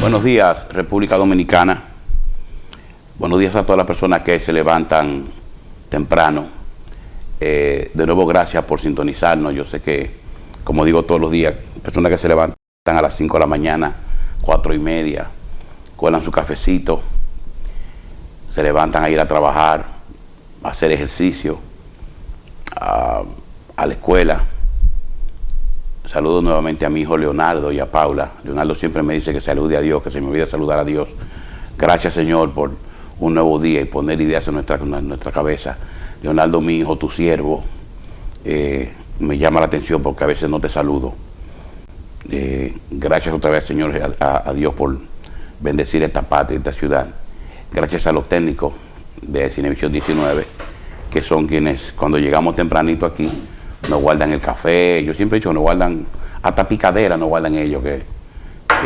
Buenos días, República Dominicana. Buenos días a todas las personas que se levantan temprano. De nuevo, gracias por sintonizarnos. Yo sé que, como digo todos los días, personas que se levantan a las 5 de la mañana, 4:30, cuelan su cafecito, se levantan a ir a trabajar, a hacer ejercicio, a la escuela. Saludo nuevamente a mi hijo Leonardo y a Paula. Leonardo siempre me dice que salude a Dios, que se me olvida saludar a Dios. Gracias, Señor, por un nuevo día y poner ideas en nuestra cabeza. Leonardo, mi hijo, tu siervo, me llama la atención porque a veces no te saludo. Gracias otra vez, Señor, a Dios por bendecir esta patria, esta ciudad. Gracias a los técnicos de Cinevisión 19, que son quienes, cuando llegamos tempranito aquí, nos guardan el café. Yo siempre he dicho que nos guardan, hasta picadera nos guardan ellos, que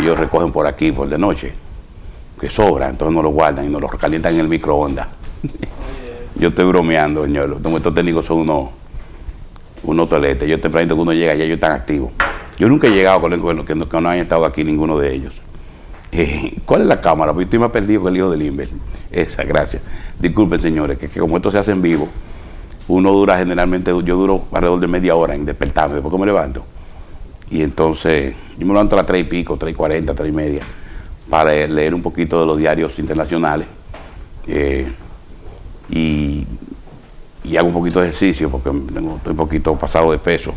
ellos recogen por aquí, por de noche, que sobra, entonces nos lo guardan y nos lo recalientan en el microondas. Yo estoy bromeando, señor. Estos técnicos son unos toletes. Yo tempranito que uno llega, ya ellos están activos. Yo nunca he llegado con que no hayan estado aquí ninguno de ellos. ¿Cuál es la cámara? Porque estoy más perdido que el hijo del Inver. Esa, gracias. Disculpen, señores, que como esto se hace en vivo, uno dura generalmente, yo duro alrededor de media hora en despertarme, después que me levanto. Y entonces, yo me levanto a las 3 y pico, 3:40, 3:30, para leer un poquito de los diarios internacionales. Y hago un poquito de ejercicio, porque estoy un poquito pasado de peso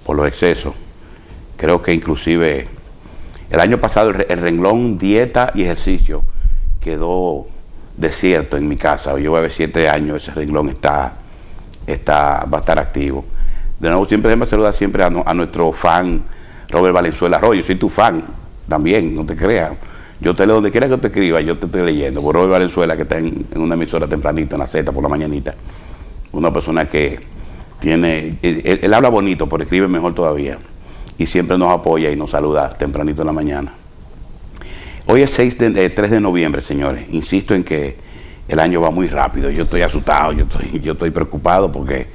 por los excesos. Creo que inclusive el año pasado el renglón dieta y ejercicio quedó desierto en mi casa. Yo voy a ver 7 años, ese renglón va a estar activo. De nuevo, siempre me saluda siempre a nuestro fan Robert Valenzuela Arroyo. Soy tu fan también, no te creas. Yo te leo donde quiera que te escriba, yo te estoy leyendo. Por Robert Valenzuela, que está en una emisora tempranito, en la Z, por la mañanita. Una persona que tiene, él habla bonito, pero escribe mejor todavía. Y siempre nos apoya y nos saluda tempranito en la mañana. Hoy es 3 de noviembre, señores. Insisto en que el año va muy rápido. Yo estoy asustado, yo estoy preocupado porque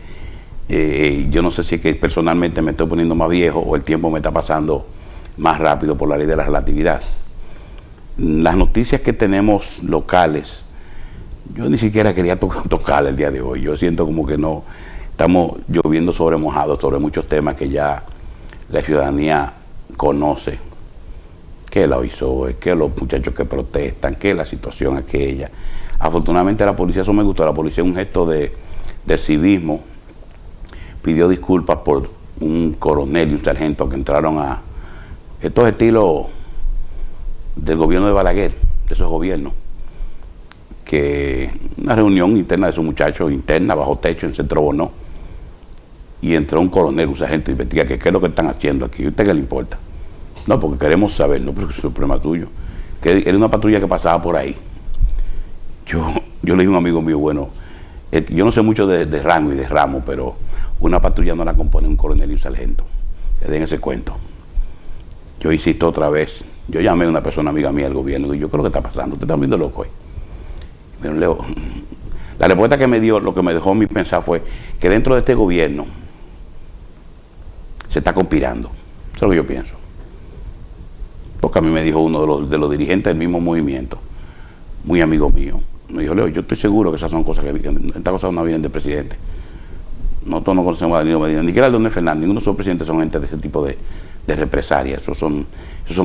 yo no sé si es que personalmente me estoy poniendo más viejo o el tiempo me está pasando más rápido por la ley de la relatividad. Las noticias que tenemos locales, yo ni siquiera quería tocar el día de hoy. Yo siento como que no, estamos lloviendo sobre mojado sobre muchos temas que ya la ciudadanía conoce. Que la OISOE, que los muchachos que protestan, que la situación aquella. Afortunadamente la policía, eso me gustó, la policía en un gesto de civismo pidió disculpas por un coronel y un sargento que entraron a estos estilos del gobierno de Balaguer, de esos gobiernos, que una reunión interna de esos muchachos, interna, bajo techo, en Centro Bonó, y entró un coronel, un sargento, y investiga qué es lo que están haciendo aquí. ¿Y a usted qué le importa? No, porque queremos saber, no, porque es un problema tuyo. Que era una patrulla que pasaba por ahí. Yo le dije a un amigo mío, bueno, yo no sé mucho de rango y de ramo, pero una patrulla no la compone un coronel y un sargento. Que den ese cuento. Yo insisto otra vez. Yo llamé a una persona amiga mía del gobierno y digo, yo creo que está pasando, usted está viendo loco hoy. Pero Leo, la respuesta que me dio, lo que me dejó a mí pensar fue que dentro de este gobierno se está conspirando. Eso es lo que yo pienso. Porque a mí me dijo uno de los dirigentes del mismo movimiento, muy amigo mío, me dijo, Leo, yo estoy seguro que esas son cosas estas cosas no vienen del presidente. Nosotros no conocemos a Danilo Medina, ni siquiera a Leonel Fernández, ninguno de sus presidentes son gente de ese tipo de represalias. Eso son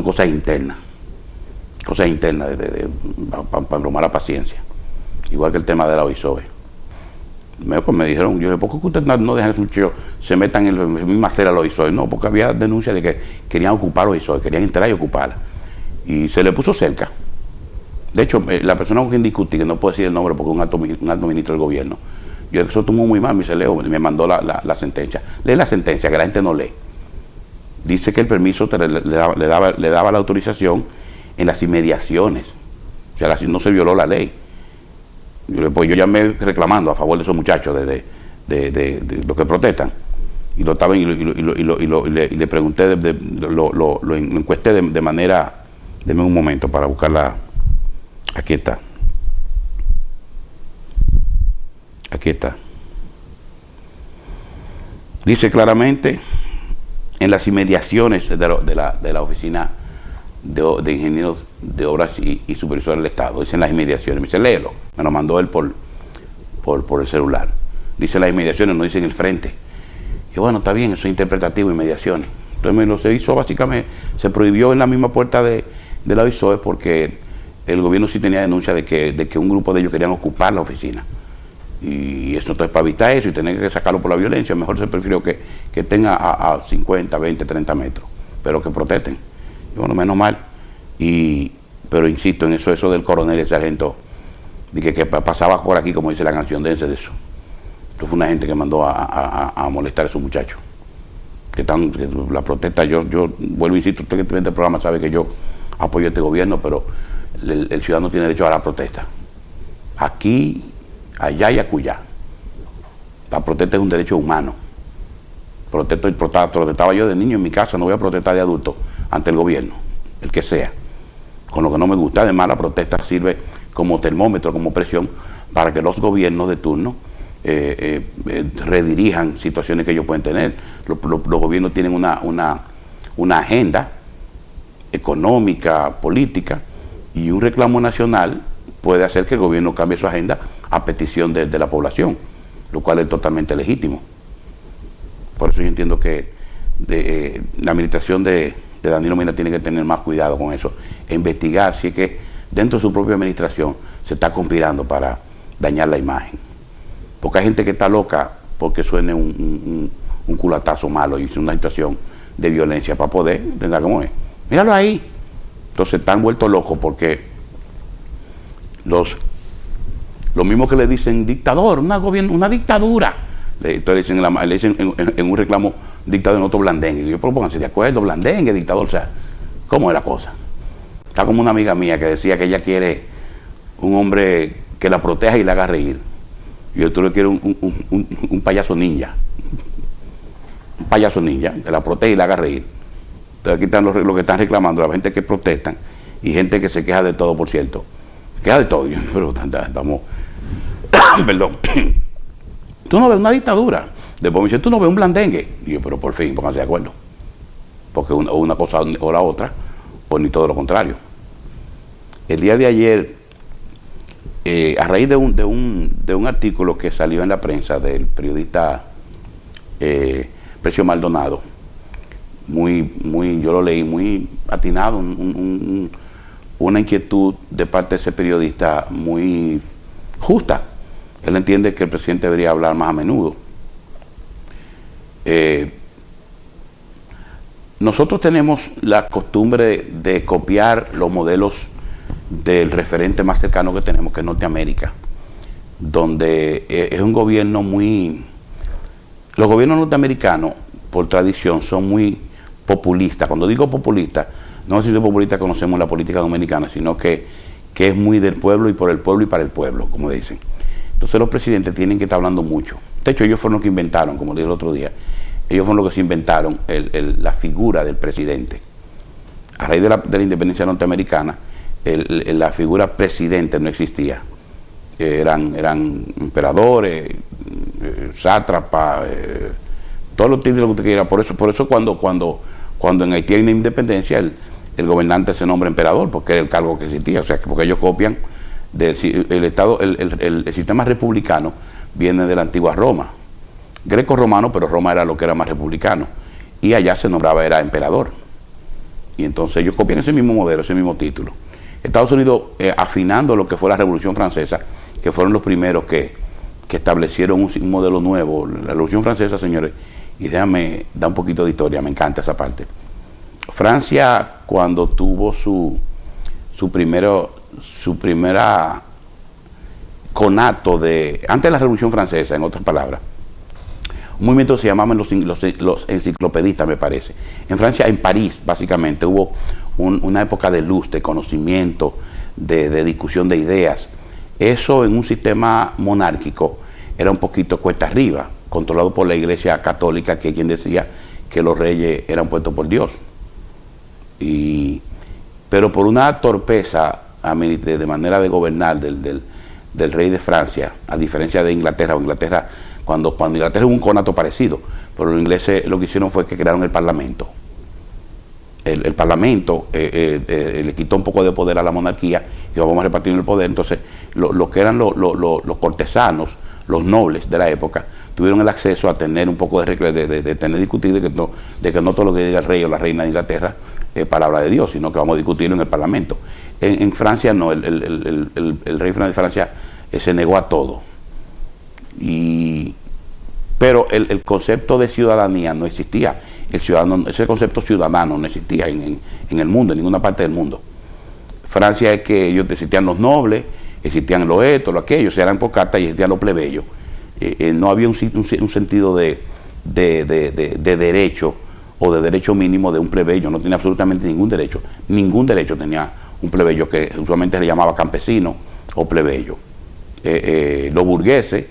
cosas internas para bromar la paciencia. Igual que el tema de la OISOE. Pues me dijeron, yo, ¿por qué ustedes no dejan que muchachos se metan en la misma acera a la OISOE? No, porque había denuncias de que querían ocupar la OISOE, querían entrar y ocuparla. Y se le puso cerca. De hecho, la persona con quien discutí, que no puedo decir el nombre porque es un alto ministro del gobierno, yo eso tomó muy mal, me mandó la sentencia. Lee la sentencia, que la gente no lee. Dice que el permiso le daba la autorización en las inmediaciones. O sea, no se violó la ley. Pues yo llamé reclamando a favor de esos muchachos de los que protestan. Y lo estaban y le pregunté, lo encuesté de manera, deme un momento para buscarla. Aquí está. Aquí está. Dice claramente en las inmediaciones de la oficina de ingenieros de obras y supervisores del Estado. Dicen las inmediaciones. Me dice, léelo. Me lo mandó él por el celular. Dice las inmediaciones, no dicen el frente. Y bueno, está bien, eso es interpretativo, inmediaciones. Entonces me lo se hizo básicamente, se prohibió en la misma puerta de la OISOE porque el gobierno sí tenía denuncia de que un grupo de ellos querían ocupar la oficina. Y eso, entonces, para evitar eso y tener que sacarlo por la violencia, mejor se prefirió que estén a 50, 20, 30 metros, pero que protesten. Y bueno, menos mal. Pero insisto en eso del coronel y el sargento, de que pasaba por aquí, como dice la canción, dense de eso. Esto fue una gente que mandó a molestar a esos muchachos. Que la protesta, yo vuelvo, insisto, usted que ve este programa sabe que yo apoyo a este gobierno, pero el ciudadano tiene derecho a la protesta. Aquí, allá y acullá. La protesta es un derecho humano. Protestaba yo de niño en mi casa, no voy a protestar de adulto ante el gobierno, el que sea, con lo que no me gusta. Además, la protesta sirve como termómetro, como presión, para que los gobiernos de turno redirijan situaciones que ellos pueden tener. Los gobiernos tienen una agenda económica, política, y un reclamo nacional puede hacer que el gobierno cambie su agenda a petición de la población, lo cual es totalmente legítimo. Por eso yo entiendo que la administración de Danilo Medina tiene que tener más cuidado con eso, e investigar si es que dentro de su propia administración se está conspirando para dañar la imagen. Porque hay gente que está loca porque suene un culatazo malo y es una situación de violencia para poder, ¿entendés cómo es? Míralo ahí. Entonces están vueltos locos porque los mismos que le dicen dictador, una dictadura, le dicen en un reclamo dictador en otro blandengue. Y yo, pero pónganse de acuerdo, blandengue, dictador, o sea, ¿cómo es la cosa? Está como una amiga mía que decía que ella quiere un hombre que la proteja y la haga reír. Y otro le quiere un payaso ninja. Un payaso ninja, que la protege y la haga reír. Entonces aquí están los que están reclamando, la gente que protestan y gente que se queja de todo, por cierto. Se queja de todo, pero estamos... Perdón. Tú no ves una dictadura. Después me dicen, tú no ves un blandengue. Y yo, pero por fin, pónganse de acuerdo. Porque una cosa o la otra, o ni todo lo contrario. El día de ayer, a raíz de un artículo que salió en la prensa del periodista Precio Maldonado, yo lo leí muy atinado, una inquietud de parte de ese periodista muy justa. Él entiende que el presidente debería hablar más a menudo. Nosotros tenemos la costumbre de copiar los modelos del referente más cercano que tenemos, que es Norteamérica, donde es un gobierno muy... Los gobiernos norteamericanos, por tradición, son muy populistas. Cuando digo populista, no es decir populista que conocemos la política dominicana, sino que es muy del pueblo y por el pueblo y para el pueblo, como dicen. Entonces los presidentes tienen que estar hablando mucho. De hecho, ellos fueron los que inventaron, como dije el otro día, ellos fueron los que se inventaron la figura del presidente. A raíz de la independencia norteamericana, la figura presidente no existía. Eran emperadores, sátrapas, todos los títulos que usted quiera. Por eso cuando en Haití hay una independencia, el gobernante se nombra emperador, porque era el cargo que existía. O sea, porque ellos copian el Estado, el sistema republicano viene de la antigua Roma, greco-romano, pero Roma era lo que era más republicano, y allá se nombraba, era emperador. Y entonces ellos copian ese mismo modelo, ese mismo título. Estados Unidos, afinando lo que fue la Revolución Francesa, que fueron los primeros que establecieron un modelo nuevo. La Revolución Francesa, señores, y déjame dar un poquito de historia, me encanta esa parte. Francia, cuando tuvo su primera conato antes de la Revolución Francesa, en otras palabras, un movimiento se llamaban los enciclopedistas, me parece. En Francia, en París, básicamente, hubo una época de luz, de conocimiento, de discusión de ideas. Eso en un sistema monárquico era un poquito cuesta arriba, controlado por la Iglesia Católica, que es quien decía que los reyes eran puestos por Dios. Pero por una torpeza de manera de gobernar del rey de Francia, a diferencia de Inglaterra, cuando Inglaterra hubo un conato parecido, pero los ingleses lo que hicieron fue que crearon el Parlamento. el Parlamento le quitó un poco de poder a la monarquía y vamos a repartir el poder. Entonces, lo que eran los cortesanos, los nobles de la época, tuvieron el acceso a tener un poco de tener discutido de que no todo lo que diga el rey o la reina de Inglaterra es palabra de Dios, sino que vamos a discutirlo en el Parlamento. En Francia no, el rey de Francia se negó a todo. Pero el concepto de ciudadanía no existía. Ese concepto ciudadano no existía en el mundo, en ninguna parte del mundo. Francia es que ellos existían los nobles, existían los estos, los aquellos, eran por carta y existían los plebeyos. No había un sentido de derecho o de derecho mínimo de un plebeyo, no tenía absolutamente ningún derecho. Ningún derecho tenía un plebeyo, que usualmente se le llamaba campesino o plebeyo. Los burgueses,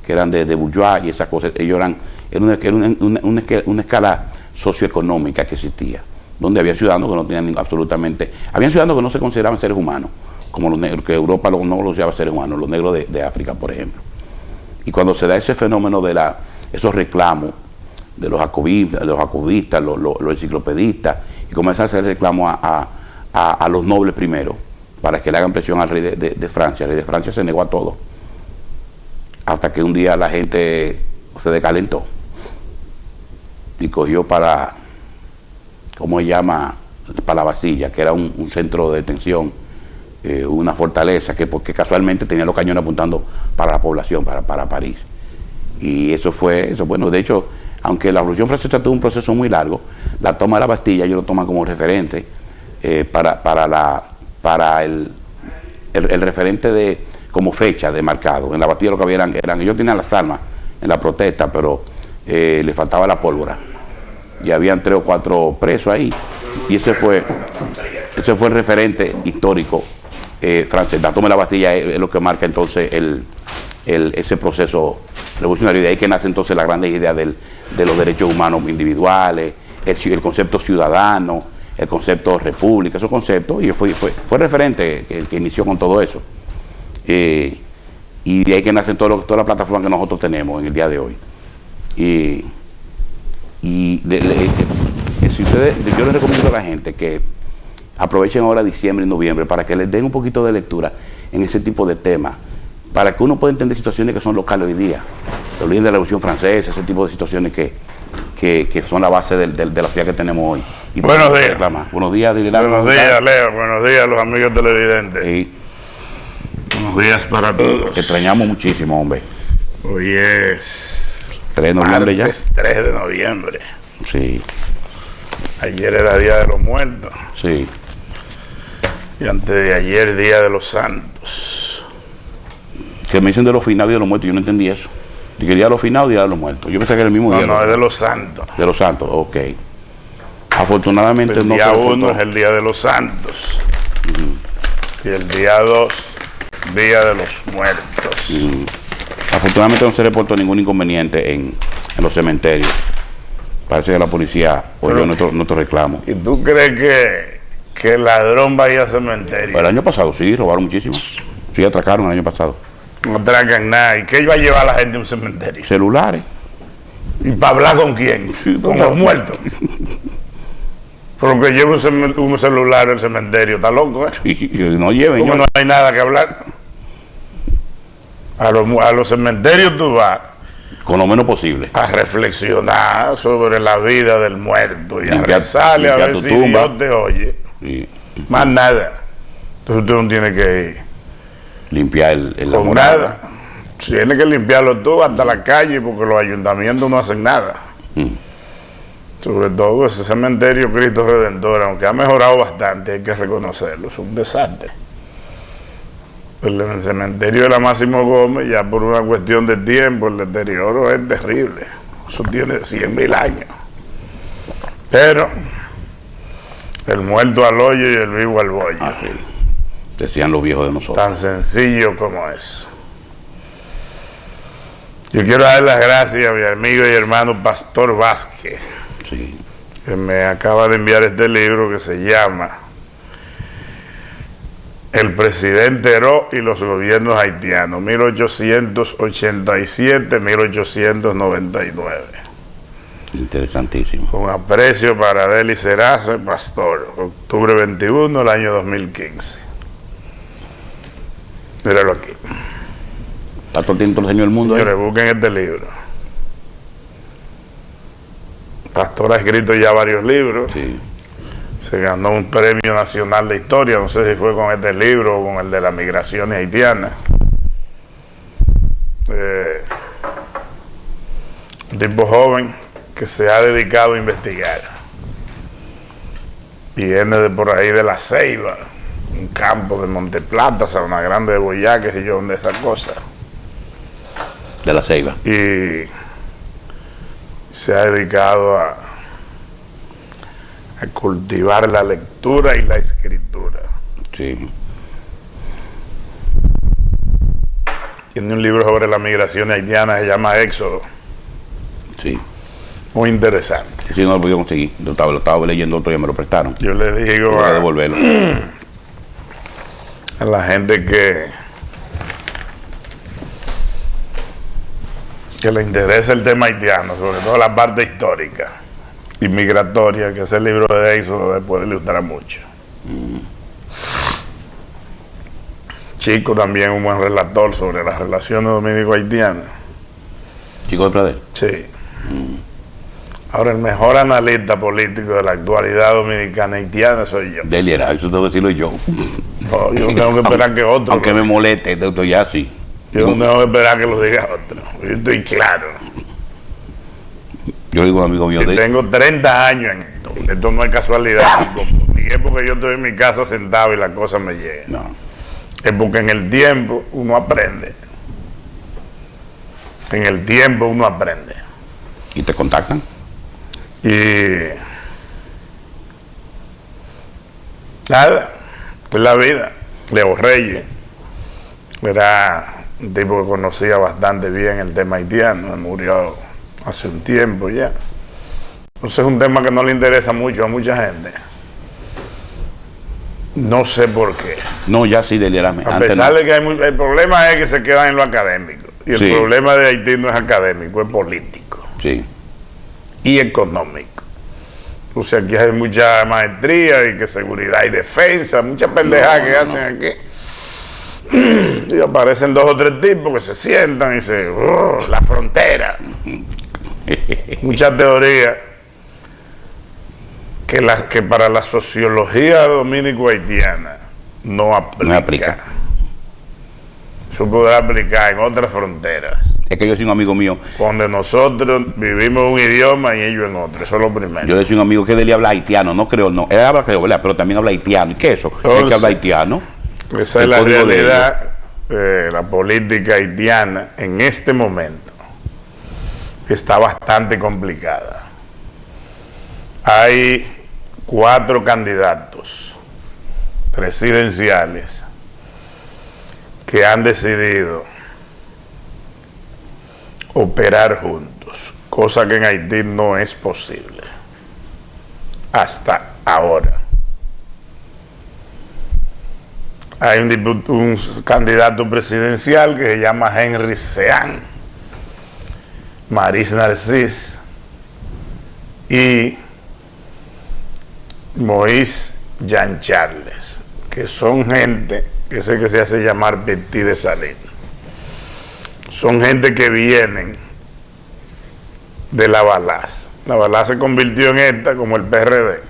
que eran de bourgeois y esas cosas, ellos era una escala socioeconómica que existía, donde había ciudadanos que no tenían absolutamente, había ciudadanos que no se consideraban seres humanos, como los negros, que Europa no los consideraba seres humanos, los negros de África, por ejemplo. Y cuando se da ese fenómeno de esos reclamos de los jacobistas, los enciclopedistas, y comienzan a hacer reclamos a los nobles primero, para que le hagan presión al rey de Francia. El rey de Francia se negó a todo, hasta que un día la gente se decalentó y cogió para, ¿cómo se llama?, para la Bastilla, que era un centro de detención, una fortaleza porque casualmente tenía los cañones apuntando para la población, para París. Y eso fue eso. Bueno, de hecho, aunque la Revolución Francesa tuvo un proceso muy largo, la toma de la Bastilla ellos lo toman como referente para el referente como fecha de marcado. En la Bastilla lo que había eran ellos tenían las armas en la protesta, pero le faltaba la pólvora. Y habían 3 o 4 presos ahí. Y ese fue el referente histórico francés. La toma de la Bastilla es lo que marca entonces ese proceso revolucionario. De ahí que nace entonces la gran idea de los derechos humanos individuales, el concepto ciudadano, el concepto república, esos conceptos, y fue referente que inició con todo eso. Y de ahí que nacen toda la plataforma que nosotros tenemos en el día de hoy. Si ustedes, yo les recomiendo a la gente que aprovechen ahora diciembre y noviembre para que les den un poquito de lectura en ese tipo de temas, para que uno pueda entender situaciones que son locales hoy día, los líderes de la Revolución Francesa, ese tipo de situaciones que son la base de la sociedad que tenemos hoy. Y buenos días. Buenos días, buenos días, Leo. Buenos días, los amigos televidentes. Sí. Buenos días para todos. Te extrañamos muchísimo, hombre. Hoy es 3 de noviembre ya. 3 de noviembre. Sí. Ayer era Día de los Muertos. Sí. Y antes de ayer, Día de los Santos. Que me dicen de los finados y de los muertos, yo no entendí eso. Dije Día de los finados y Día de los muertos. Yo pensé que era el mismo día. No, es de los santos. De los santos, ok. Afortunadamente el no se día 1 es el Día de los Santos. Y el día 2, Día de los Muertos. Afortunadamente no se reportó ningún inconveniente en los cementerios. Parece que la policía oyó nuestro reclamo. ¿Y tú crees que el ladrón va a ir al cementerio? El año pasado sí, robaron muchísimo. Sí, atracaron el año pasado. No atracan nada. ¿Y qué iba a llevar a la gente a un cementerio? Celulares. ¿Y para hablar con quién? Sí, con los muertos. Porque lleva un celular al cementerio, ¿está loco? Sí, no lleven. Como no hay nada que hablar. A los cementerios tú vas con lo menos posible a reflexionar sobre la vida del muerto y a rezarle a ver si Dios te oye. Sí. Más nada. Entonces usted no tiene que ir. Limpiar la con morada. Nada. Tiene que limpiarlo tú hasta la calle porque los ayuntamientos no hacen nada. Sobre todo ese cementerio Cristo Redentor, aunque ha mejorado bastante, hay que reconocerlo, es un desastre. El cementerio de la Máximo Gómez, ya por una cuestión de tiempo, el deterioro es terrible. Eso tiene 100.000 años. Pero el muerto al hoyo y el vivo al bollo. Sí. Decían los viejos de nosotros. Tan sencillo como eso. Yo quiero dar las gracias a mi amigo y hermano Pastor Vázquez, sí, que me acaba de enviar este libro que se llama El presidente Heró y los gobiernos haitianos, 1887-1899. Interesantísimo. Con aprecio para Deli Serazo, el pastor, octubre 21 del año 2015. Míralo aquí. Pastor tiene todo el Señor del mundo. Señores, busquen este libro. Pastor ha escrito ya varios libros. Sí. Se ganó un premio nacional de historia, no sé si fue con este libro o con el de las migraciones haitianas. Un tipo joven que se ha dedicado a investigar. Viene de por ahí de La Ceiba, un campo de Monteplata, Sabana Grande de Boyá, que sé yo, donde esa cosa. De La Ceiba. Y se ha dedicado a cultivar la lectura y la escritura. Sí. Tiene un libro sobre la migración haitiana, se llama Éxodo. Sí. Muy interesante. Sí, no lo podía conseguir. Lo estaba leyendo otro día, me lo prestaron. Yo le digo Voy a devolverlo. a la gente que le interesa el tema haitiano, sobre todo la parte histórica y migratoria, que ese libro de Éxodo le puede ilustrar mucho. Chico también un buen relator sobre las relaciones dominico-haitianas. Chico de Pradel. Sí. Ahora, el mejor analista político de la actualidad dominicana haitiana soy yo. Deli era, eso tengo que decirlo yo. No, yo no tengo que esperar que otro. Aunque me moleste, esto ya sí. Yo no tengo que esperar que lo diga otro. Yo estoy claro. Yo le digo a un amigo mío Yo tengo 30 años en esto. Esto no es casualidad tampoco. Ni es porque yo estoy en mi casa sentado y las cosas me llegan. No. Es porque en el tiempo uno aprende. En el tiempo uno aprende. ¿Y te contactan? Y nada, es la vida. Leo Reyes era un tipo que conocía bastante bien el tema haitiano, murió hace un tiempo ya. Entonces es un tema que no le interesa mucho a mucha gente. No sé por qué. No, ya sí, Deli era. A pesar de que el problema es que se quedan en lo académico. Y el Sí. problema de Haití no es académico, es político Sí. y económico. O sea, aquí hay mucha maestría y que seguridad y defensa, muchas pendejadas que hacen aquí. Y aparecen 2 o 3 tipos que se sientan y se... la frontera. Muchas teorías que para la sociología dominico-haitiana no aplica. No aplica. Eso podrá aplicar en otras fronteras, Es que yo soy un amigo mío. donde nosotros vivimos un idioma y ellos en otro. Eso es lo primero. Yo soy un amigo que Deli habla haitiano. No creo, no. Él habla creo, ¿verdad? Pero también habla haitiano. ¿Y qué es eso? Es que habla haitiano. Esa es la realidad. La política haitiana en este momento está bastante complicada. Hay 4 candidatos presidenciales que han decidido operar juntos, cosa que en Haití no es posible hasta ahora. Hay un candidato presidencial que se llama Henry Sean, Maris Narcís y Moïse Jean Charles, que son gente que sé que se hace llamar Petit de Salín. Son gente que vienen de la Balaz. La Balaz se convirtió en esta como el PRD.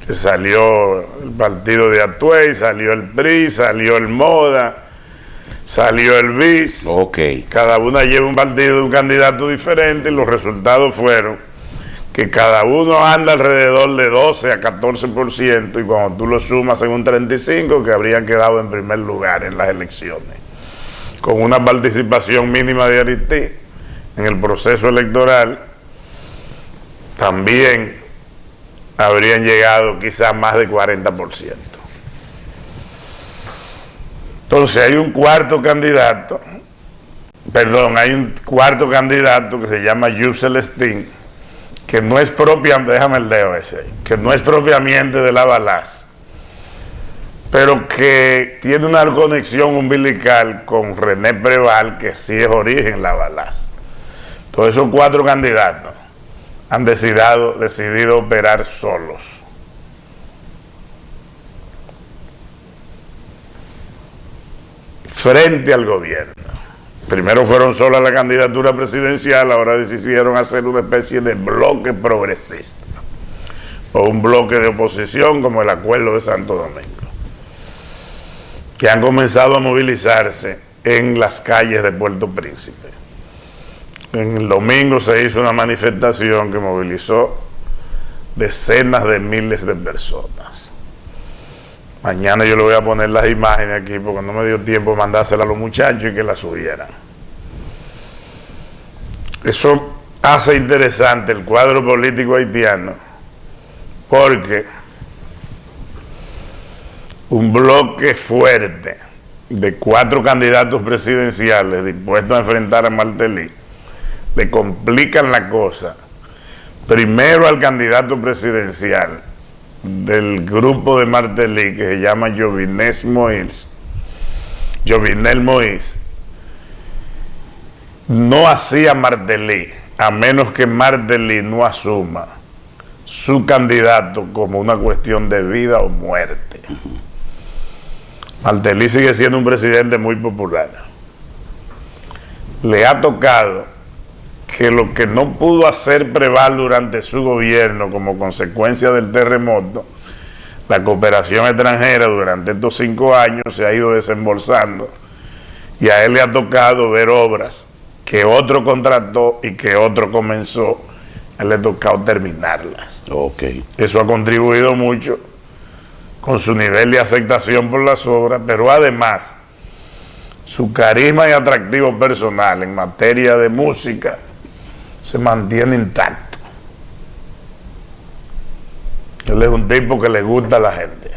Que salió el partido de Atuey, salió el PRI, salió el MODA, salió el BIS. Ok. Cada una lleva un partido, un candidato diferente, y los resultados fueron que cada uno anda alrededor de 12 a 14%, y cuando tú lo sumas en un 35%, que habrían quedado en primer lugar en las elecciones, con una participación mínima de Haití en el proceso electoral, también habrían llegado quizás más de 40%. Entonces hay un cuarto candidato que se llama Jules Celestín, que no es propiamente, déjame el dedo ese, que no es propiamente de la Balaz, pero que tiene una conexión umbilical con René Preval, que sí es origen la Balaz. Todos esos 4 candidatos han decidido operar solos. Frente al gobierno. Primero fueron solas la candidatura presidencial, ahora decidieron hacer una especie de bloque progresista o un bloque de oposición como el Acuerdo de Santo Domingo, que han comenzado a movilizarse en las calles de Puerto Príncipe. En el domingo se hizo una manifestación que movilizó decenas de miles de personas. Mañana yo le voy a poner las imágenes aquí porque no me dio tiempo de mandárselas a los muchachos y que las subieran. Eso hace interesante el cuadro político haitiano porque un bloque fuerte de 4 candidatos presidenciales dispuestos a enfrentar a Martelly le complican la cosa primero al candidato presidencial del grupo de Martelly, que se llama Jovenel Moïse. No hacía Martelly, a menos que Martelly no asuma su candidato como una cuestión de vida o muerte. Martelly sigue siendo un presidente muy popular. Le ha tocado que lo que no pudo hacer Preval durante su gobierno como consecuencia del terremoto, la cooperación extranjera durante estos 5 años se ha ido desembolsando y a él le ha tocado ver obras que otro contrató y que otro comenzó, a él le ha tocado terminarlas. Okay. Eso ha contribuido mucho con su nivel de aceptación por las obras, pero además su carisma y atractivo personal en materia de música se mantiene intacto. Él es un tipo que le gusta a la gente.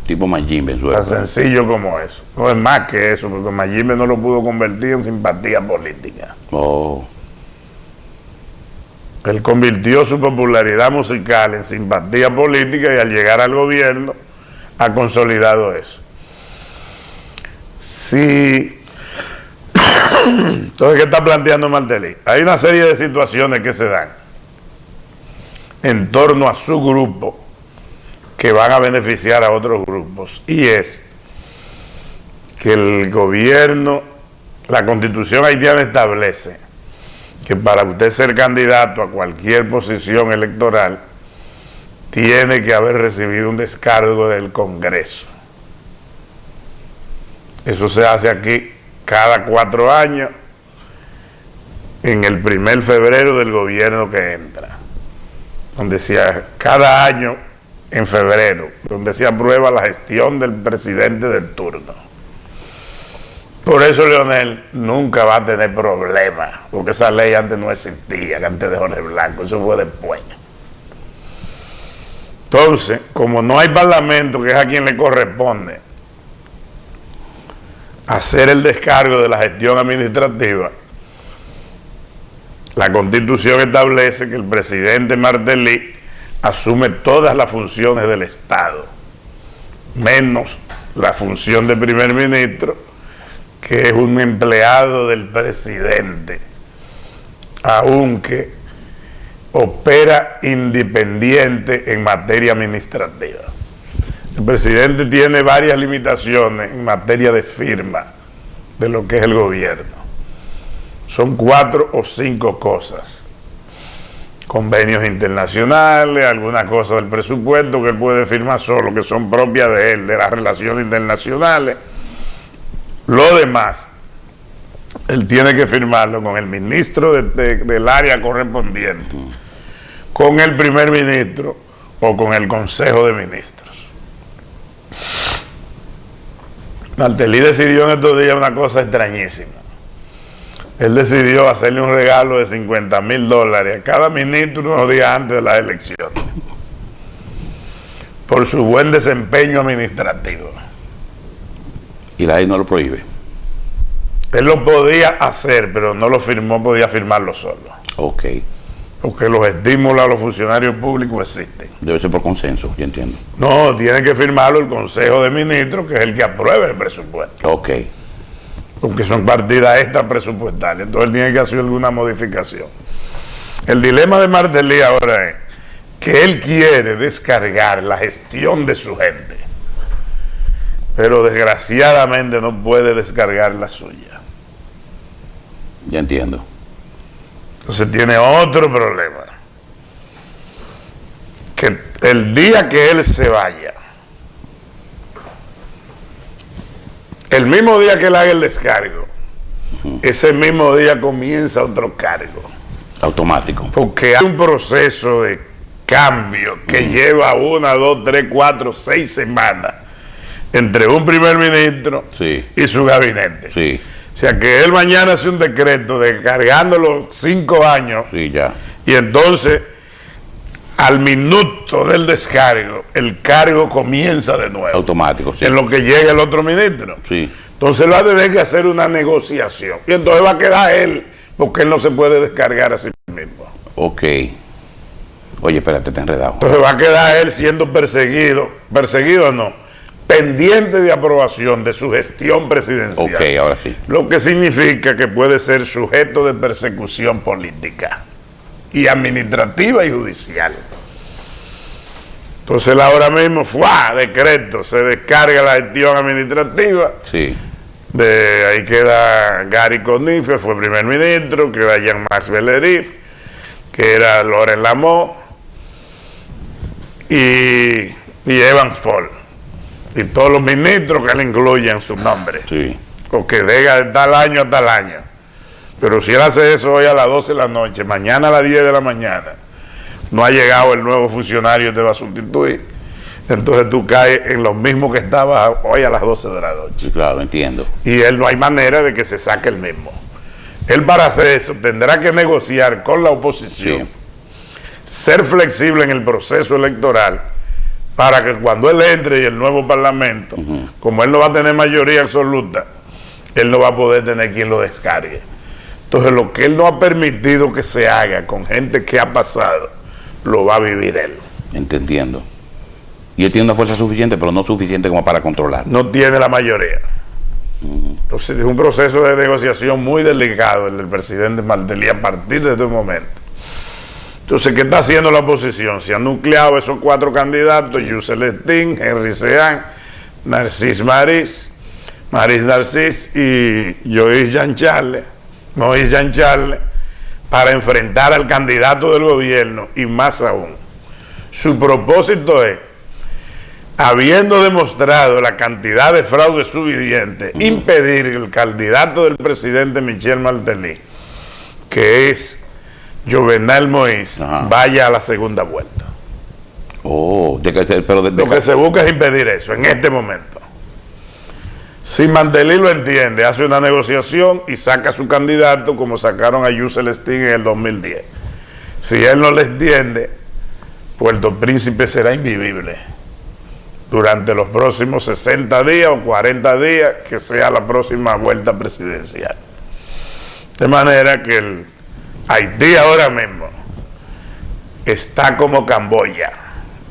Tipo Mayimbe. Tan sencillo como eso. No es más que eso, porque Mayimbe no lo pudo convertir en simpatía política. Oh. Él convirtió su popularidad musical en simpatía política y al llegar al gobierno ha consolidado eso. Sí. Entonces, ¿qué está planteando Martelly? Hay una serie de situaciones que se dan en torno a su grupo que van a beneficiar a otros grupos, y es que el gobierno, la Constitución haitiana establece que para usted ser candidato a cualquier posición electoral tiene que haber recibido un descargo del Congreso. Eso se hace aquí cada 4 años, en el 1 febrero del gobierno que entra, donde cada año en febrero, donde se aprueba la gestión del presidente del turno. Por eso Leonel nunca va a tener problemas, porque esa ley antes no existía, antes de Jorge Blanco, eso fue después. Entonces, como no hay parlamento, que es a quien le corresponde hacer el descargo de la gestión administrativa, la Constitución establece que el presidente Martelly asume todas las funciones del Estado, menos la función de primer ministro, que es un empleado del presidente, aunque opera independiente en materia administrativa. El presidente tiene varias limitaciones en materia de firma de lo que es el gobierno. Son 4 o 5 cosas. Convenios internacionales, algunas cosas del presupuesto que él puede firmar solo, que son propias de él, de las relaciones internacionales. Lo demás, él tiene que firmarlo con el ministro del área correspondiente, con el primer ministro o con el Consejo de Ministros. Martelly decidió en estos días una cosa extrañísima. Él decidió hacerle un regalo de $50,000 a cada ministro unos días antes de las elecciones, por su buen desempeño administrativo. Y la ley no lo prohíbe. Él lo podía hacer, pero no lo firmó, podía firmarlo solo. Ok. Porque los estímulos a los funcionarios públicos existen. Debe ser por consenso, yo entiendo. No, tiene que firmarlo el Consejo de Ministros, que es el que aprueba el presupuesto. Ok. Porque son partidas extra presupuestarias. Entonces él tiene que hacer alguna modificación. El dilema de Martelly ahora es que él quiere descargar la gestión de su gente, pero desgraciadamente no puede descargar la suya. Ya entiendo. Entonces tiene otro problema, que el día que él se vaya, el mismo día que él haga el descargo, ese mismo día comienza otro cargo. Automático. Porque hay un proceso de cambio que lleva 1, 2, 3, 4, 6 semanas entre un primer ministro y su gabinete. Sí. O sea que él mañana hace un decreto descargando los 5 años. Sí, ya. Y entonces, al minuto del descargo, el cargo comienza de nuevo. Automático, sí. En lo que llega el otro ministro. Sí. Entonces él va a tener que hacer una negociación. Y entonces va a quedar él, porque él no se puede descargar a sí mismo. Ok. Oye, espérate, te he enredado. Entonces va a quedar él siendo perseguido no, pendiente de aprobación de su gestión presidencial. Ok, ahora sí. Lo que significa que puede ser sujeto de persecución política y administrativa y judicial. Entonces él ahora mismo decreto, se descarga la gestión administrativa. Sí. De ahí queda Gary Conniff, fue primer ministro, queda Jean-Max Bellerif, que era Loren Lamont, y Evans Paul. Y todos los ministros que él incluye en su nombre. Sí. O que deja de tal año a tal año. Pero si él hace eso hoy a las 12 de la noche, mañana a las 10 de la mañana, no ha llegado el nuevo funcionario que te va a sustituir, entonces tú caes en lo mismo que estabas hoy a las 12 de la noche. Sí, claro, entiendo. Y él no hay manera de que se saque el mismo. Él para hacer eso tendrá que negociar con la oposición, ser flexible en el proceso electoral, para que cuando él entre y el nuevo parlamento, como él no va a tener mayoría absoluta, él no va a poder tener quien lo descargue. Entonces lo que él no ha permitido que se haga con gente que ha pasado, lo va a vivir él. Entendiendo. Y él tiene una fuerza suficiente, pero no suficiente como para controlar. No tiene la mayoría. Entonces es un proceso de negociación muy delicado el del presidente Martelly a partir de este momento. Entonces, ¿qué está haciendo la oposición? Se han nucleado esos 4 candidatos: Yusel Sting, Henry Sean, Narcís Maris Narcís y Moïse Jean Charles, para enfrentar al candidato del gobierno. Y más aún, su propósito es, habiendo demostrado la cantidad de fraude suficiente, impedir que el candidato del presidente Michel Martelly, que es Jovenel Moïse, vaya a la segunda vuelta. Lo que se busca es impedir eso en este momento. Si Martelly lo entiende, hace una negociación y saca a su candidato, como sacaron a Yusel Sting en el 2010. Si él no le entiende, Puerto Príncipe será invivible durante los próximos 60 días o 40 días, que sea la próxima vuelta presidencial. De manera que el Haití ahora mismo está como Camboya.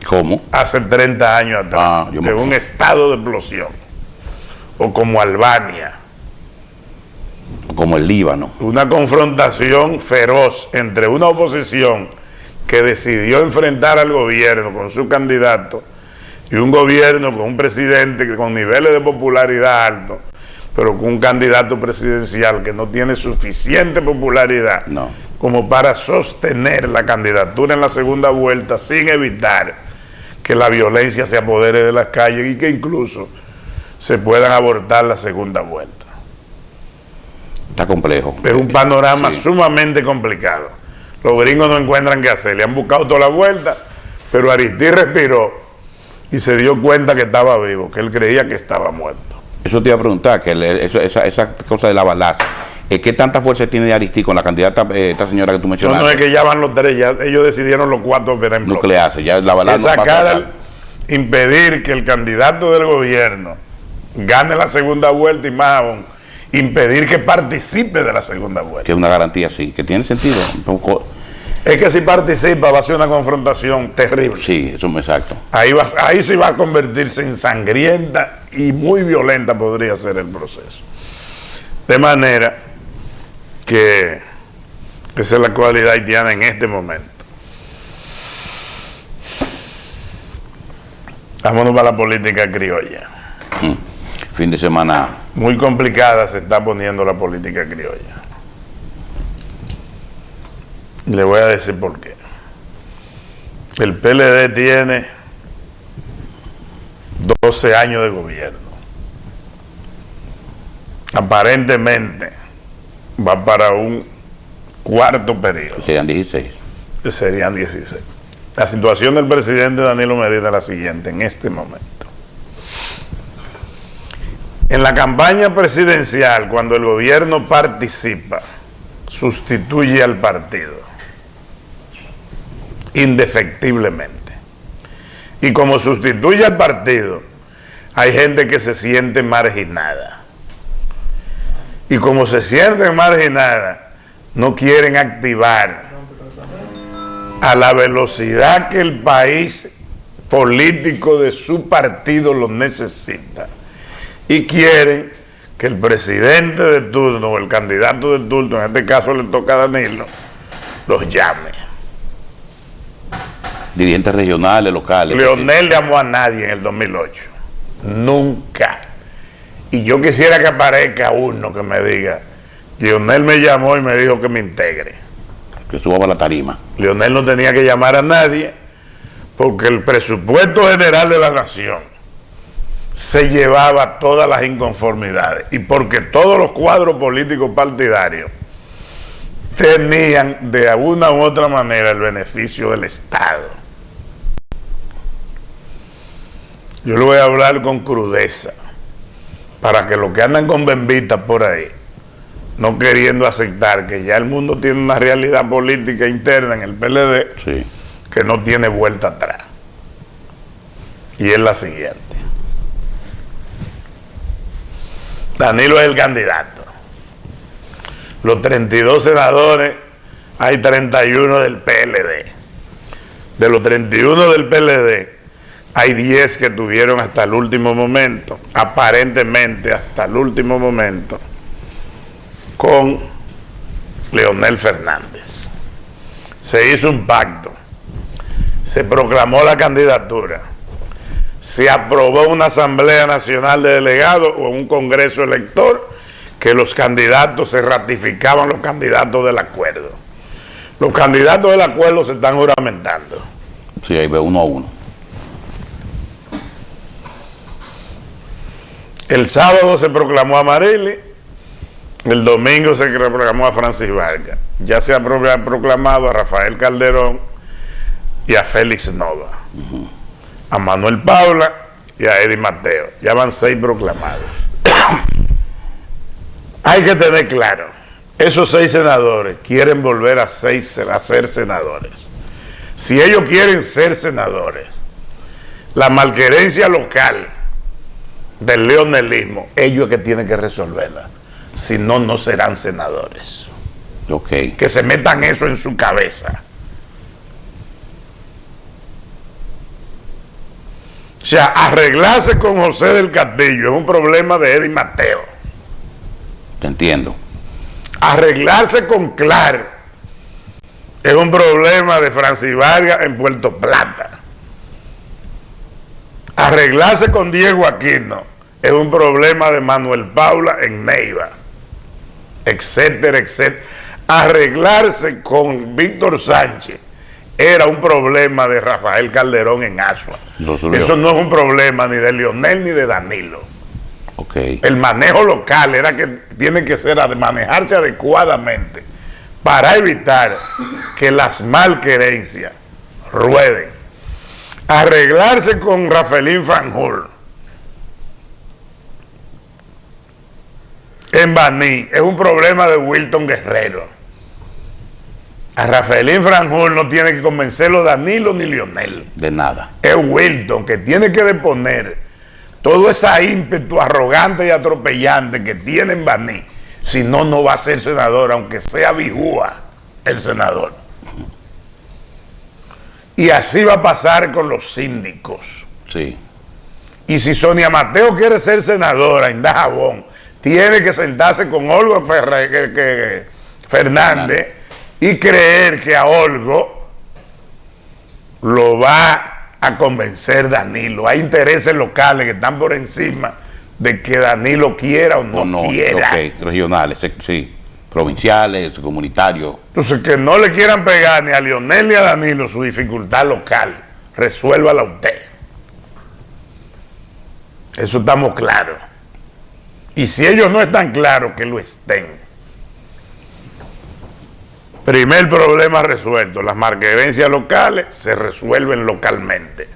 ¿Cómo? Hace 30 años atrás, en un estado de explosión. O como Albania. O como el Líbano. Una confrontación feroz entre una oposición que decidió enfrentar al gobierno con su candidato y un gobierno con un presidente con niveles de popularidad altos, pero con un candidato presidencial que no tiene suficiente popularidad como para sostener la candidatura en la segunda vuelta, sin evitar que la violencia se apodere de las calles y que incluso se puedan abortar la segunda vuelta. Está complejo. Es un panorama sumamente complicado. Los gringos no encuentran qué hacer, le han buscado toda la vuelta, pero Aristide respiró y se dio cuenta que estaba vivo, que él creía que estaba muerto. Eso te iba a preguntar, que esa cosa de la balaza, ¿qué tanta fuerza tiene Aristide con la candidata, esta señora que tú mencionaste? No, es que ya van los 3, ya ellos decidieron los 4 operar en bloque. Nuclearse, ya la balaza no pasa. Impedir que el candidato del gobierno gane la segunda vuelta y más aún, impedir que participe de la segunda vuelta. Que es una garantía, sí, que tiene sentido. Un poco. Es que si participa va a ser una confrontación terrible. Sí, eso es exacto. Ahí sí va a convertirse en sangrienta y muy violenta podría ser el proceso. De manera que Esa es la cualidad haitiana en este momento. Vámonos para la política criolla. Fin de semana. Muy complicada se está poniendo la política criolla. Le voy a decir por qué. El PLD tiene 12 años de gobierno. Aparentemente va para un cuarto periodo. Serían 16. Serían 16. La situación del presidente Danilo Medina es la siguiente en este momento. En la campaña presidencial, cuando el gobierno participa, sustituye al partido indefectiblemente. Y como sustituye al partido, hay gente que se siente marginada. Y como se siente marginada, no quieren activar a la velocidad que el país político de su partido lo necesita. Y quieren que el presidente de turno o el candidato de turno, en este caso le toca a Danilo, los llame. Dirigentes regionales, locales. Leonel llamó a nadie en el 2008. Nunca. Y yo quisiera que aparezca uno que me diga, Leonel me llamó y me dijo que me integre. Que suba a la tarima. Leonel no tenía que llamar a nadie porque el presupuesto general de la nación se llevaba todas las inconformidades y porque todos los cuadros políticos partidarios tenían de alguna u otra manera el beneficio del Estado. Yo le voy a hablar con crudeza para que los que andan con bembitas por ahí, no queriendo aceptar que ya el mundo tiene una realidad política interna en el PLD, sí, que no tiene vuelta atrás. Y es la siguiente. Danilo es el candidato. Los 32 senadores, hay 31 del PLD. De los 31 del PLD, hay 10 que tuvieron hasta el último momento, aparentemente hasta el último momento, con Leonel Fernández. Se hizo un pacto, se proclamó la candidatura, se aprobó una Asamblea Nacional de Delegados o un Congreso Elector que los candidatos se ratificaban, los candidatos del acuerdo. Los candidatos del acuerdo se están juramentando. Sí, ahí ve uno a uno. El sábado se proclamó a Marely, el domingo se proclamó a Francis Vargas. Ya se ha proclamado a Rafael Calderón y a Félix Nova, a Manuel Paula y a Eddie Mateo. Ya van 6 proclamados. Hay que tener claro, esos 6 senadores quieren volver a ser senadores. Si ellos quieren ser senadores, la malquerencia local del leonelismo, ellos es que tienen que resolverla. Si no, no serán senadores. Okay. Que se metan eso en su cabeza. O sea, arreglarse con José del Castillo es un problema de Eddie Mateo. Te entiendo. Arreglarse con Clar es un problema de Francis Vargas en Puerto Plata. Arreglarse con Diego Aquino es un problema de Manuel Paula en Neiva, etcétera, etcétera. Arreglarse con Víctor Sánchez era un problema de Rafael Calderón en Asua. Eso no es un problema ni de Leonel ni de Danilo. Okay. El manejo local era que tiene que ser manejarse adecuadamente para evitar que las malquerencias rueden. Arreglarse con Rafaelín Fanjul en Baní es un problema de Wilton Guerrero. A Rafaelín Fanjul no tiene que convencerlo Danilo ni Leonel. De nada. Es Wilton que tiene que deponer todo ese ímpetu arrogante y atropellante que tiene en Baní. Si no, no va a ser senador, aunque sea Bijúa el senador. Y así va a pasar con los síndicos. Sí. Y si Sonia Mateo quiere ser senadora en Dajabón, tiene que sentarse con Olga Fernández y creer que a Olgo lo va a convencer Danilo. Hay intereses locales que están por encima de que Danilo quiera o no quiera. Okay, regionales, sí, provinciales, comunitarios. Entonces, que no le quieran pegar ni a Leonel ni a Danilo su dificultad local, resuélvala usted. Eso estamos claros. Y si ellos no están claros, que lo estén. Primer problema resuelto. Las marquevencias locales se resuelven localmente.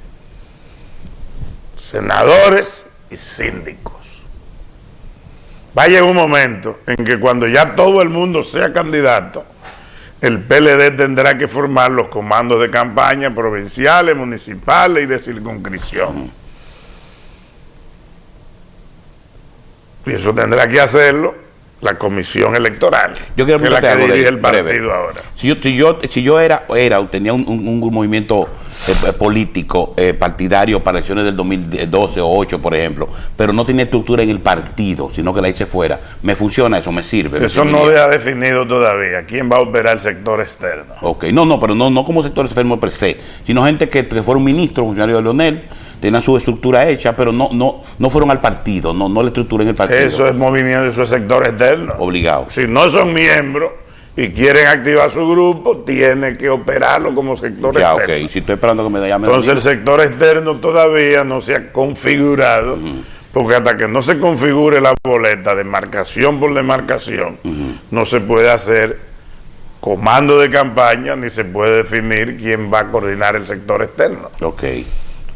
Senadores y síndicos. Va a llegar un momento en que cuando ya todo el mundo sea candidato, el PLD tendrá que formar los comandos de campaña provinciales, municipales y de circunscripción. Y eso tendrá que hacerlo la comisión electoral, yo quiero que es la que dirige el partido breve. ahora. Si yo era o tenía un movimiento político partidario para elecciones del 2012 o 2008, por ejemplo, pero no tenía estructura en el partido, sino que la hice fuera, ¿me funciona eso? ¿Me sirve? Eso no deja definido todavía quién va a operar el sector externo. Ok, pero no como sector externo per se, sino gente que fuera un ministro, funcionario de Leonel, tenían su estructura hecha, pero no fueron al partido, no la estructura en el partido. Eso es movimiento, eso es sector externo. Obligado. Si no son miembros y quieren activar su grupo, tiene que operarlo como sector externo. Ok, si estoy esperando que me llame. Entonces el sector externo todavía no se ha configurado, porque hasta que no se configure la boleta de marcación por demarcación, no se puede hacer comando de campaña, ni se puede definir quién va a coordinar el sector externo. Ok.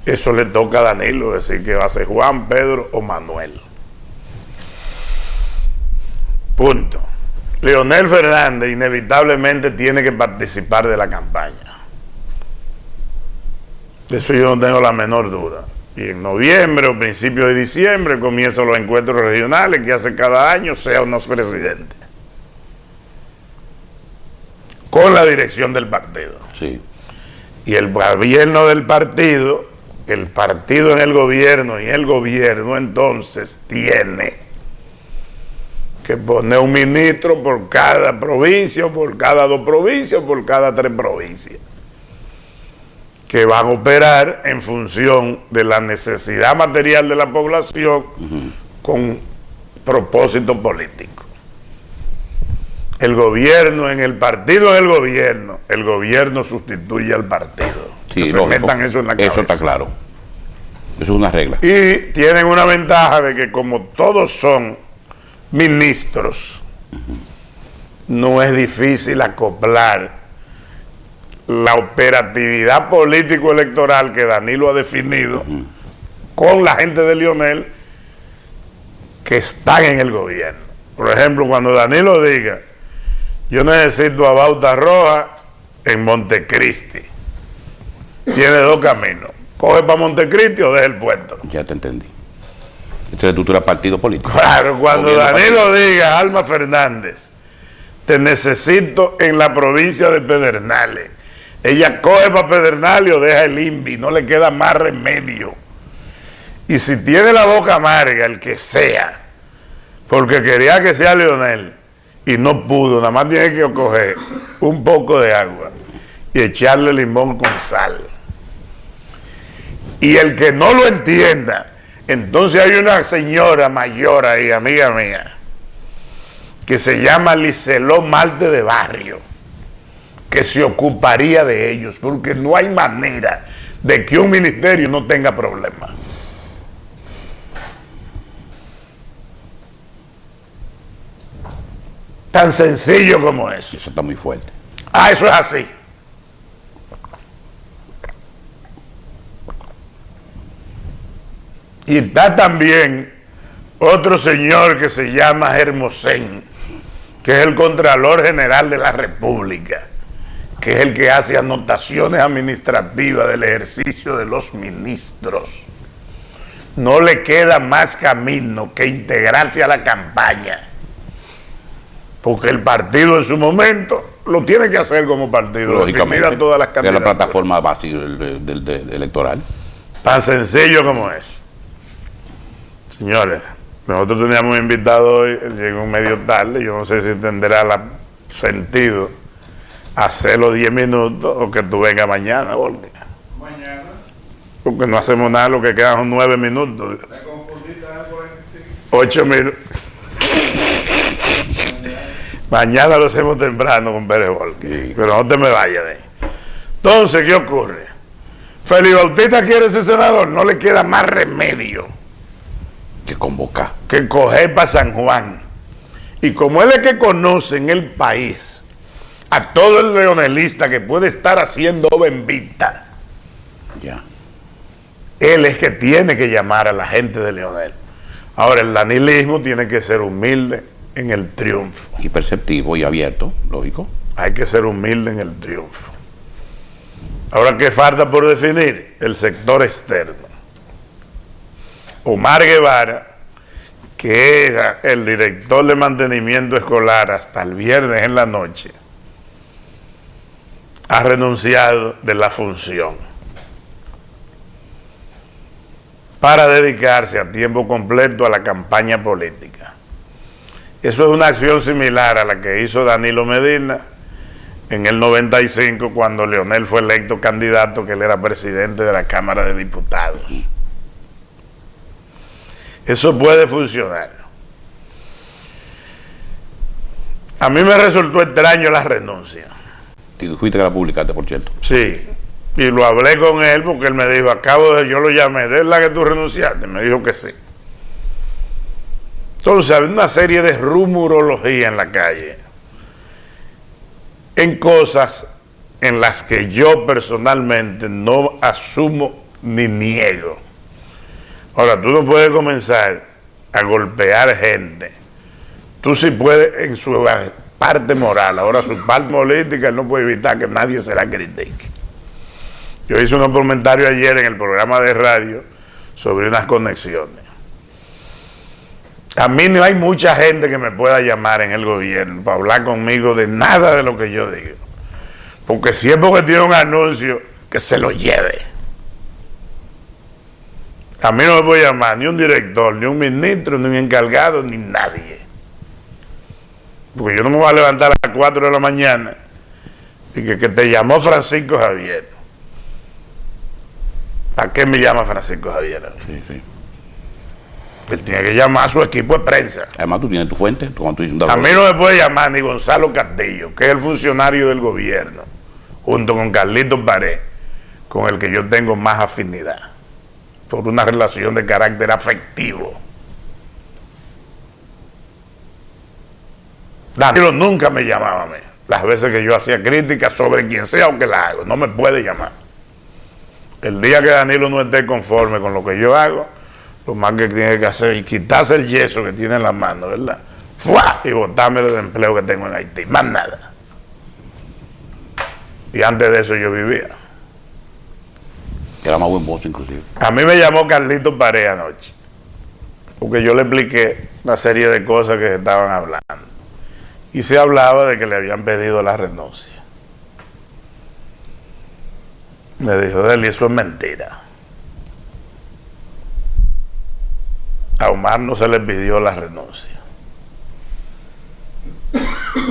Eso le toca a Danilo decir que va a ser Juan, Pedro o Manuel. Punto. Leonel Fernández inevitablemente tiene que participar de la campaña. De eso yo no tengo la menor duda. Y en noviembre o principios de diciembre comienzan los encuentros regionales que hace cada año, sea o no presidente. Con la dirección del partido. Sí. Y el gobierno del partido, el partido en el gobierno y el gobierno entonces tiene que poner un ministro por cada provincia, o por cada 2 provincias, o por cada 3 provincias, que van a operar en función de la necesidad material de la población con propósito político. El gobierno en el partido es el gobierno sustituye al partido. Sí, que se metan eso en la cabeza. Eso está claro. Eso es una regla. Y tienen una ventaja de que como todos son ministros, no es difícil acoplar la operatividad político-electoral que Danilo ha definido con la gente de Leonel que están en el gobierno. Por ejemplo, cuando Danilo diga, yo necesito a Bauta Roja en Montecristi, tiene 2 caminos: coge para Montecristi o deja el puesto. Ya te entendí. Esta es la estructura partido político. Claro, cuando Danilo diga, Alma Fernández, te necesito en la provincia de Pedernales, ella coge para Pedernales o deja el INVI, no le queda más remedio. Y si tiene la boca amarga, el que sea, porque quería que sea Leonel y no pudo, nada más tiene que coger un poco de agua y echarle limón con sal. Y el que no lo entienda, entonces hay una señora mayor ahí, amiga mía, que se llama Liceló Marte de Barrio, que se ocuparía de ellos, porque no hay manera de que un ministerio no tenga problemas. Tan sencillo como eso. Eso está muy fuerte. Eso es así. Y está también otro señor que se llama Hermosén, que es el Contralor General de la República, que es el que hace anotaciones administrativas del ejercicio de los ministros. No le queda más camino que integrarse a la campaña, porque el partido en su momento lo tiene que hacer como partido, lógicamente, todas las candidaturas. Es la plataforma básica electoral. Tan sencillo como eso. Señores, nosotros teníamos invitado hoy, él llegó medio tarde, yo no sé si tendrá sentido hacerlo 10 minutos o que tú vengas mañana, porque no hacemos nada, lo que quedan son 9 minutos. 8 minutos. Mañana lo hacemos temprano con Pérez Volque, sí. Pero no te me vayas de ahí. Entonces, ¿qué ocurre? Félix Bautista quiere ser senador, no le queda más remedio que convocar, que coger para San Juan. Y como él es que conoce en el país a todo el leonelista que puede estar haciendo bendita, ya, él es que tiene que llamar a la gente de Leonel. Ahora, el danilismo tiene que ser humilde en el triunfo. Y perceptivo y abierto, lógico. Hay que ser humilde en el triunfo. Ahora, ¿qué falta por definir? El sector externo. Omar Guevara, que era el director de mantenimiento escolar hasta el viernes en la noche, ha renunciado de la función para dedicarse a tiempo completo a la campaña política. Eso es una acción similar a la que hizo Danilo Medina en el 95, cuando Leonel fue electo candidato, que él era presidente de la Cámara de Diputados. Eso puede funcionar. A mí me resultó extraño la renuncia. Fuiste que la publicaste, por cierto. Sí, y lo hablé con él porque él me dijo, yo lo llamé, ¿es la que tú renunciaste? Me dijo que sí. Entonces, había una serie de rumorología en la calle, en cosas en las que yo personalmente no asumo ni niego. Ahora, tú no puedes comenzar a golpear gente. Tú sí puedes en su parte moral. Ahora, su parte política, él no puede evitar que nadie se la critique. Yo hice unos comentarios ayer en el programa de radio sobre unas conexiones. A mí no hay mucha gente que me pueda llamar en el gobierno para hablar conmigo de nada de lo que yo digo. Porque si es porque tiene un anuncio, que se lo lleve. A mí no me puede llamar ni un director, ni un ministro, ni un encargado, ni nadie. Porque yo no me voy a levantar a las 4 de la mañana y que te llamó Francisco Javier. ¿Para qué me llama Francisco Javier? Sí, sí. Él tiene que llamar a su equipo de prensa. Además, tú tienes tu fuente. A mí no me puede llamar ni Gonzalo Castillo, que es el funcionario del gobierno, junto con Carlitos Pared, con el que yo tengo más afinidad, por una relación de carácter afectivo. Danilo nunca me llamaba a mí. Las veces que yo hacía críticas sobre quien sea o que la hago, no me puede llamar. El día que Danilo no esté conforme con lo que yo hago, lo más que tiene que hacer es quitarse el yeso que tiene en la mano, ¿verdad? ¡Fua! Y botarme del empleo que tengo en Haití. Más nada. Y antes de eso yo vivía. Era más buen voz, inclusive. A mí me llamó Carlitos Pared anoche, porque yo le expliqué una serie de cosas que se estaban hablando. Y se hablaba de que le habían pedido la renuncia. Me dijo, Deli, eso es mentira. A Omar no se le pidió la renuncia.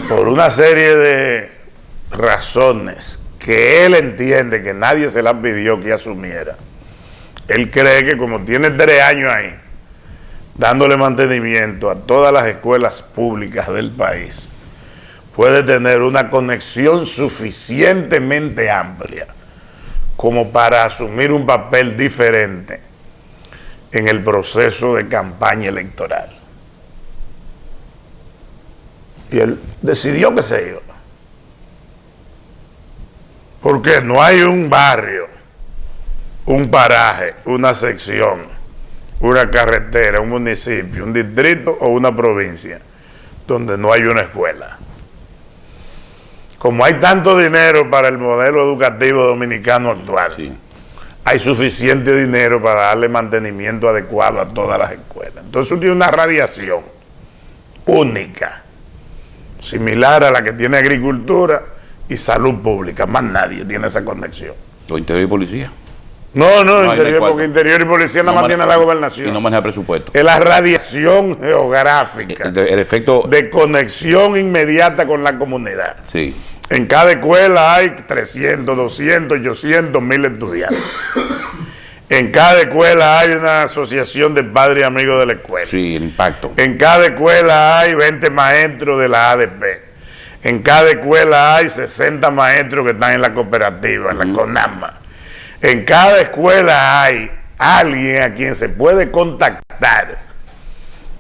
Por una serie de razones que él entiende que nadie se la pidió que asumiera. Él cree que como tiene 3 años ahí, dándole mantenimiento a todas las escuelas públicas del país, puede tener una conexión suficientemente amplia como para asumir un papel diferente en el proceso de campaña electoral. Y él decidió que se iba. Porque no hay un barrio, un paraje, una sección, una carretera, un municipio, un distrito o una provincia donde no hay una escuela. Como hay tanto dinero para el modelo educativo dominicano actual, sí, hay suficiente dinero para darle mantenimiento adecuado a todas las escuelas. Entonces tiene una radiación única, similar a la que tiene agricultura y salud pública. Más nadie tiene esa conexión. ¿O interior y policía? No, interior, porque interior y policía nada más tiene la gobernación. Y no maneja presupuesto. Es la radiación geográfica. El efecto de conexión inmediata con la comunidad. Sí. En cada escuela hay 300, 200, 800, 1000 estudiantes. En cada escuela hay una asociación de padres y amigos de la escuela. Sí, el impacto. En cada escuela hay 20 maestros de la ADP. En cada escuela hay 60 maestros que están en la cooperativa, en la CONAMA. En cada escuela hay alguien a quien se puede contactar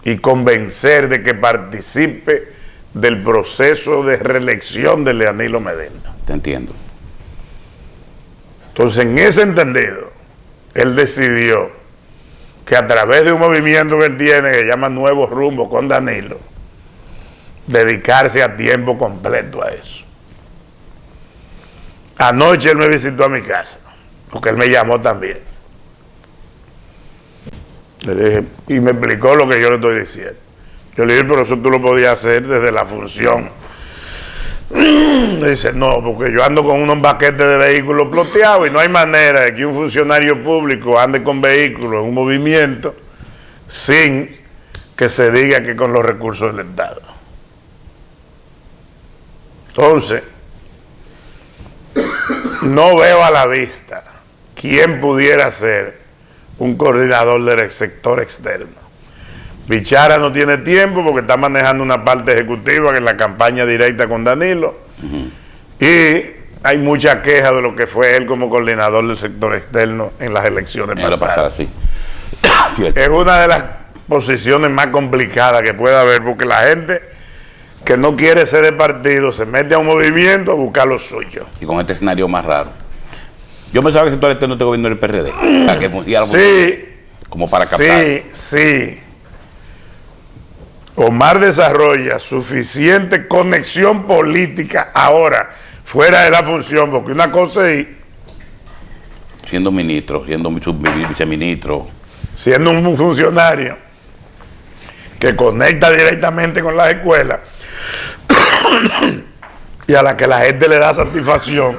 y convencer de que participe del proceso de reelección de Leonilo Medina. Te entiendo. Entonces, en ese entendido, él decidió que a través de un movimiento que él tiene, que se llama Nuevo Rumbo con Danilo, dedicarse a tiempo completo a eso. Anoche él me visitó a mi casa, porque él me llamó también. Le dije, y me explicó lo que yo le estoy diciendo. Yo le dije, pero eso tú lo podías hacer desde la función. Dice, no, porque yo ando con unos paquetes de vehículos ploteados y no hay manera de que un funcionario público ande con vehículos en un movimiento sin que se diga que con los recursos del Estado. Entonces, no veo a la vista quién pudiera ser un coordinador del sector externo. Bichara no tiene tiempo porque está manejando una parte ejecutiva que es la campaña directa con Danilo. Y hay mucha queja de lo que fue él como coordinador del sector externo en las elecciones pasadas. Sí. Es una de las posiciones más complicadas que puede haber, porque la gente que no quiere ser de partido se mete a un movimiento a buscar lo suyo. Y con este escenario más raro. Yo pensaba que el sector externo este gobierno del PRD. Para que funcionara como para captar. Sí. Omar desarrolla suficiente conexión política ahora, fuera de la función, porque una cosa es siendo ministro, siendo viceministro, siendo un funcionario que conecta directamente con las escuelas y a la que la gente le da satisfacción,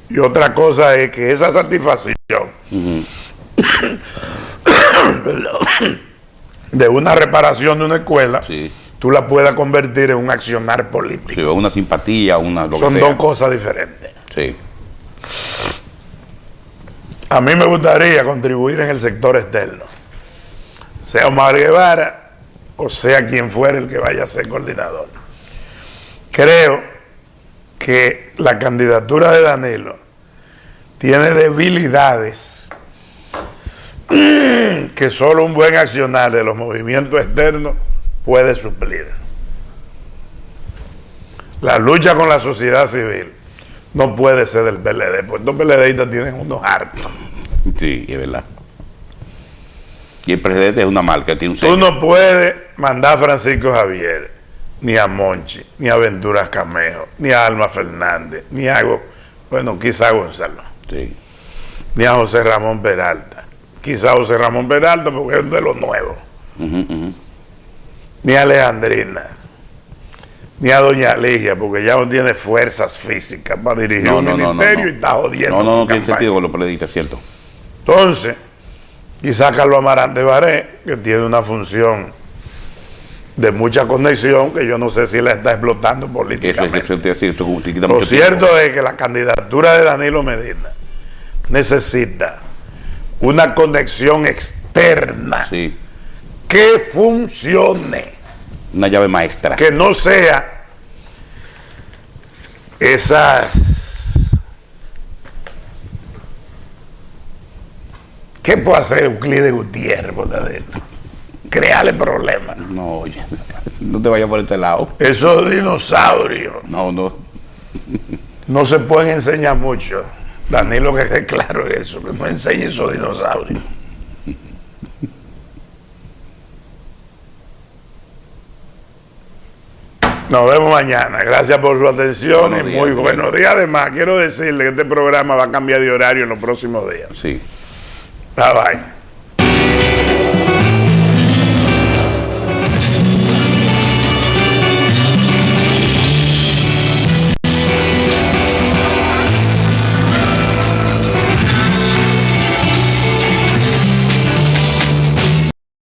y otra cosa es que esa satisfacción de una reparación de una escuela, sí, tú la puedas convertir en un accionar político. Sí, una simpatía, son dos cosas diferentes. Sí. A mí me gustaría contribuir en el sector externo, sea Omar Guevara o sea quien fuera el que vaya a ser coordinador. Creo que la candidatura de Danilo tiene debilidades que solo un buen accionar de los movimientos externos puede suplir. La lucha con la sociedad civil no puede ser del PLD, porque los PLDistas tienen unos hartos. Sí, es verdad. Y el presidente es una marca, tiene un sello. Tú no puedes mandar a Francisco Javier, ni a Monchi, ni a Ventura Camejo, ni a Alma Fernández, ni a, bueno, quizá Gonzalo, sí, ni a José Ramón Peralta. Quizá José Ramón Peralta porque es de los nuevos. Ni a Alejandrina, ni a Doña Ligia, porque ya no tiene fuerzas físicas para dirigir un ministerio y está jodiendo. No tiene sentido con los periodistas, ¿cierto? Entonces, quizá Carlos Amarante Baré, que tiene una función de mucha conexión, que yo no sé si la está explotando políticamente. Lo cierto es que la candidatura de Danilo Medina necesita una conexión externa, sí, que funcione, una llave maestra, que no sea esas. ¿Qué puede hacer Euclides Gutiérrez por adentro? Crearle problemas. No, oye, no te vayas por este lado. Esos dinosaurios no se pueden enseñar mucho. Danilo, que esté claro en eso, que no enseñe esos dinosaurios. Nos vemos mañana. Gracias por su atención. Buenos días, muy buenos días. Además, quiero decirle que este programa va a cambiar de horario en los próximos días. Sí. Bye bye.